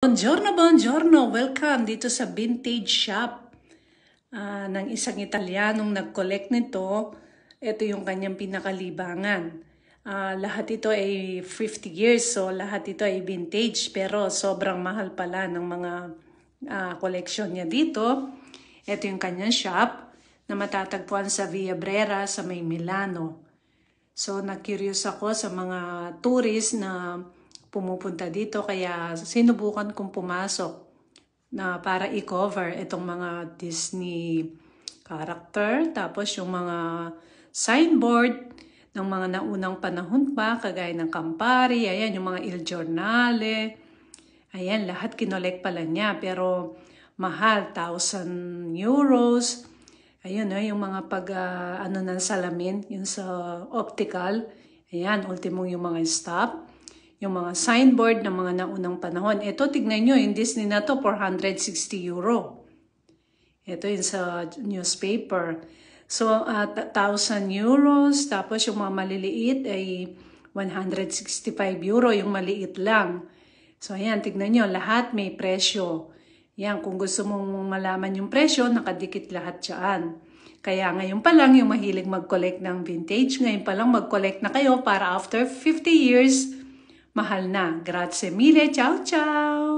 Buongiorno, buongiorno! Welcome dito sa vintage shop ng isang Italianong nag-collect nito. Ito yung kanyang pinakalibangan. Lahat ito ay 50 years, so lahat ito ay vintage. Pero sobrang mahal pala ng mga collection niya dito. Ito yung kanyang shop na matatagpuan sa Via Brera sa may Milano. So, na-curious ako sa mga tourist na pumupunta dito, kaya sinubukan kong pumasok na para i-cover itong mga Disney character, tapos yung mga signboard ng mga naunang panahon pa, kagaya ng Campari, ayan, yung mga Il Giornale, ayan, lahat kinolek pala niya, pero mahal, 1,000 euros, ayun, yung mga ng salamin, yung sa optical, ayan, ultimo yung mga stop. Yung mga signboard ng mga naunang panahon. Ito, tignan nyo, yung Disney na to, 460 euro. Ito yung sa newspaper. So, 1,000 euros. Tapos yung mga maliliit ay 165 euro, yung maliit lang. So, ayan, tignan nyo, lahat may presyo. Yan, kung gusto mong malaman yung presyo, nakadikit lahat dyan. Kaya ngayon pa lang, yung mahilig mag-collect ng vintage, ngayon pa lang mag-collect na kayo para after 50 years, mahal na. Grazie mille. Ciao, ciao!